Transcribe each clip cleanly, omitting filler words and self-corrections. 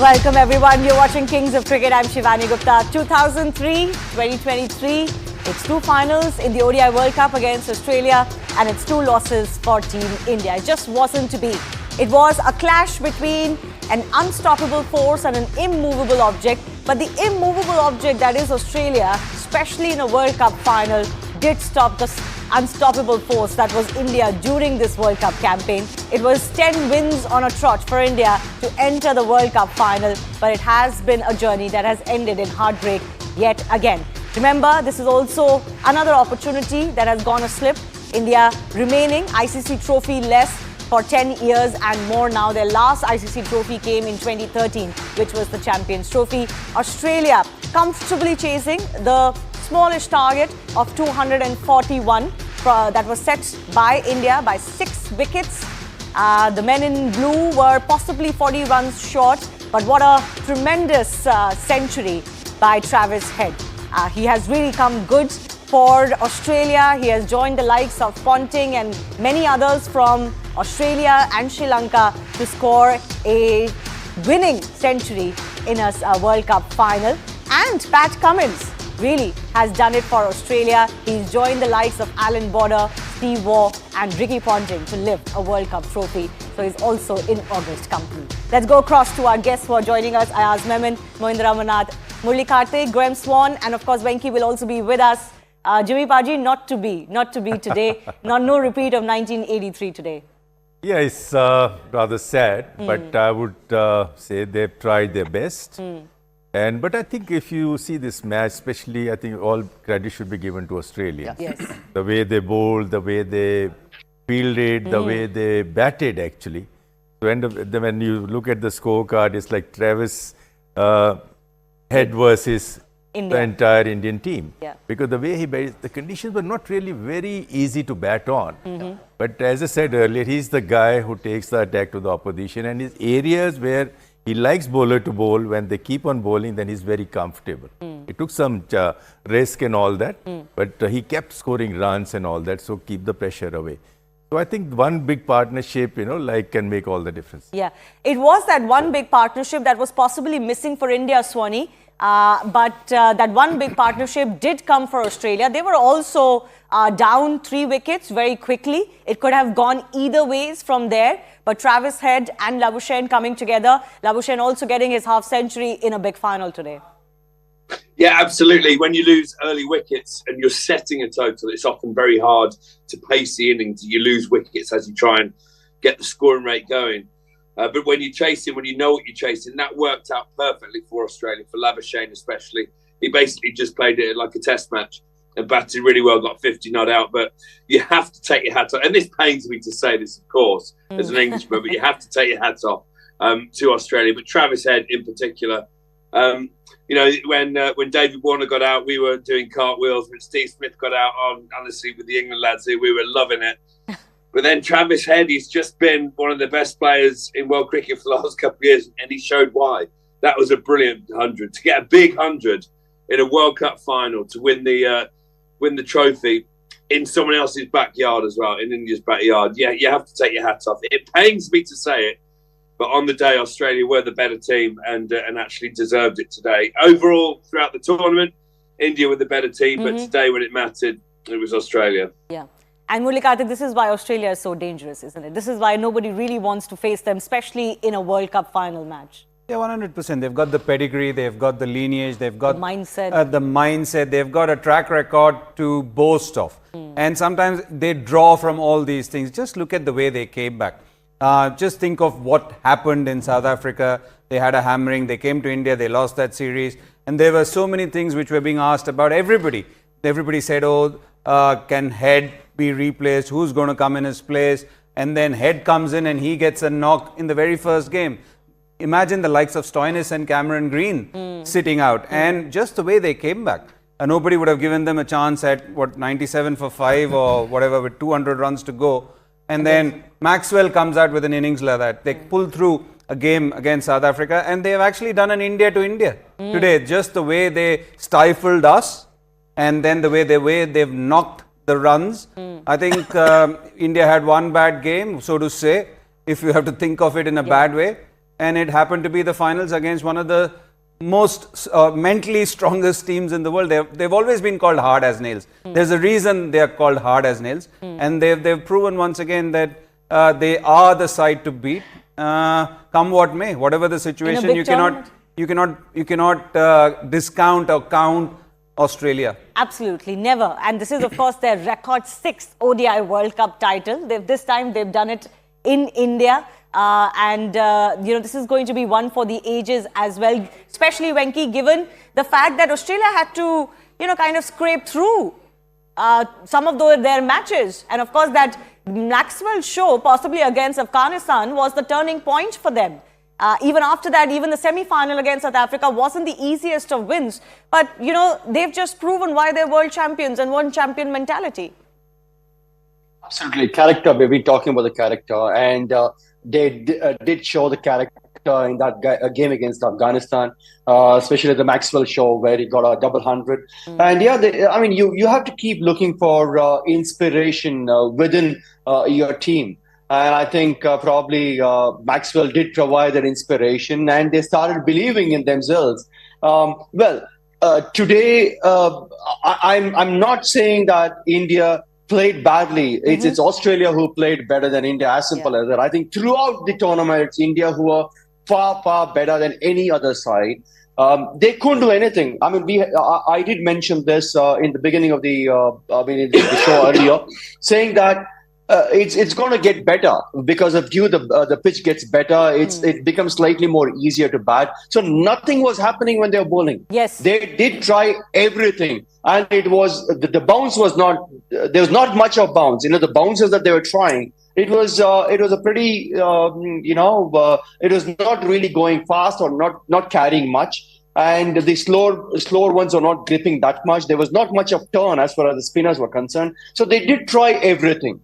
Welcome everyone. You're watching Kings of Cricket. I'm Shivani Gupta. 2003, 2023. It's two finals in the ODI World Cup against Australia and it's two losses for Team India. It just wasn't to be. It was a clash between an unstoppable force and an immovable object. But the immovable object that is Australia, especially in a World Cup final, did stop the unstoppable force that was India during this World Cup campaign. It was 10 wins on a trot for India to enter the World Cup final, but it has been a journey that has ended in heartbreak yet again. Remember, this is also another opportunity that has gone aslip. India remaining ICC trophy less for 10 years and more now. Their last ICC trophy came in 2013, which was the Champions Trophy. Australia comfortably chasing the smallish target of 241 that was set by India by 6 wickets. The men in blue were possibly 40 runs short, but what a tremendous century by Travis Head. He has really come good for Australia. He has joined the likes of Ponting and many others from Australia and Sri Lanka to score a winning century in a World Cup final. And Pat Cummins really has done it for Australia. He's joined the likes of Alan Border, Steve Waugh and Ricky Ponting to lift a World Cup trophy. So he's also in August company. Let's go across to our guests who are joining us. Ayaz Memon, Mohindra Amarnath, Murali Kartik, Graham Swan and of course Venki will also be with us. Jimmy Paji, not to be today. No repeat of 1983 today. Yeah, it's rather sad, but I would say they've tried their best. But I think if you see this match, especially, I think all credit should be given to Australia. Yes. The way they bowled, the way they fielded, the way they batted actually. So when you look at the scorecard, it's like Travis Head versus India. the entire Indian team. Yeah. Because the way he batted, the conditions were not really very easy to bat on. But as I said earlier, he's the guy who takes the attack to the opposition, and his areas where he likes bowler to bowl, when they keep on bowling, then he's very comfortable. He took some risk and all that, but he kept scoring runs and all that, so keep the pressure away. So I think one big partnership, can make all the difference. Yeah, it was that one big partnership that was possibly missing for India, Swanee. But that one big partnership did come for Australia. They were also down 3 wickets very quickly. It could have gone either ways from there. But Travis Head and Labuschagne coming together. Labuschagne also getting his half century in a big final today. Yeah, absolutely. When you lose early wickets and you're setting a total, it's often very hard to pace the innings. You lose wickets as you try and get the scoring rate going. But when you're chasing, when you know what you're chasing, that worked out perfectly for Australia, for Labuschagne especially. He basically just played it like a test match and batted really well, got 50 not out. But you have to take your hat off. And this pains me to say this, of course, as an Englishman, but you have to take your hats off to Australia. But Travis Head in particular, when David Warner got out, we were doing cartwheels. When Steve Smith got out, honestly, with the England lads here, we were loving it. But then Travis Head, he's just been one of the best players in world cricket for the last couple of years, and he showed why. That was a brilliant 100. To get a big 100 in a World Cup final, to win the trophy in someone else's backyard as well, in India's backyard. Yeah, you have to take your hat off. It pains me to say it, but on the day, Australia were the better team and actually deserved it today. Overall, throughout the tournament, India were the better team, but today when it mattered, it was Australia. Yeah. And Murali Kartik, this is why Australia is so dangerous, isn't it? This is why nobody really wants to face them, especially in a World Cup final match. Yeah, 100%. They've got the pedigree, they've got the lineage, they've got the mindset, they've got a track record to boast of. And sometimes they draw from all these things. Just look at the way they came back. Just think of what happened in South Africa. They had a hammering, they came to India, they lost that series. And there were so many things which were being asked about everybody. Everybody said, can Head be replaced? Who's going to come in his place? And then Head comes in and he gets a knock in the very first game. Imagine the likes of Stoinis and Cameron Green sitting out. And just the way they came back. Nobody would have given them a chance at, 97 for 5 or whatever with 200 runs to go. And then Maxwell comes out with an innings like that. They pull through a game against South Africa and they have actually done an India to India today. Just the way they stifled us and then the way they've knocked the runs. I think India had one bad game, so to say, if you have to think of it in a bad way. and it happened to be the finals against one of the most mentally strongest teams in the world. They've always been called hard as nails. There's a reason they are called hard as nails, and they've proven once again that they are the side to beat. Come what may, whatever the situation, you cannot discount or count Australia. Absolutely, never. And this is, of course, their record 6th ODI World Cup title. This time they've done it in India. This is going to be one for the ages as well, especially, Venki, given the fact that Australia had to, kind of scrape through some of their matches. And of course, that Maxwell show, possibly against Afghanistan, was the turning point for them. Even after that, even the semi-final against South Africa wasn't the easiest of wins. But, they've just proven why they're world champions and one champion mentality. Absolutely. Character, we've been talking about the character, and they did show the character in that game against Afghanistan, especially the Maxwell show where he got a double 100. And you have to keep looking for inspiration within your team. And I think probably Maxwell did provide that inspiration, and they started believing in themselves. Today, I'm not saying that India played badly. It's Australia who played better than India, as simple as that. I think throughout the tournament, it's India who are far, far better than any other side. They couldn't do anything. I mean, I did mention this in the beginning of the show earlier, saying that it's going to get better because of the pitch gets better. It becomes slightly more easier to bat. So nothing was happening when they were bowling. Yes, they did try everything, and it was the bounce was not. There was not much of bounce. The bounces that they were trying. It was a pretty it was not really going fast or not carrying much. And the slower ones are not gripping that much. There was not much of turn as far as the spinners were concerned. So they did try everything.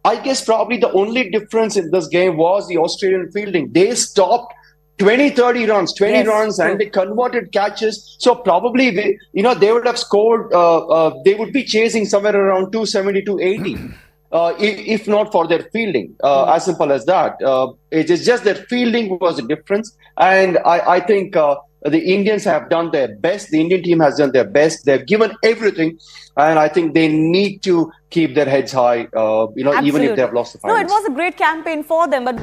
I guess probably the only difference in this game was the Australian fielding. They stopped 20 runs, and they converted catches. So probably they would have scored. They would be chasing somewhere around 270, 280. If not for their fielding, as simple as that. It is just their fielding was the difference. And I think the Indians have done their best. The Indian team has done their best. They've given everything. And I think they need to keep their heads high, even if they have lost the finals. No, it was a great campaign for them. But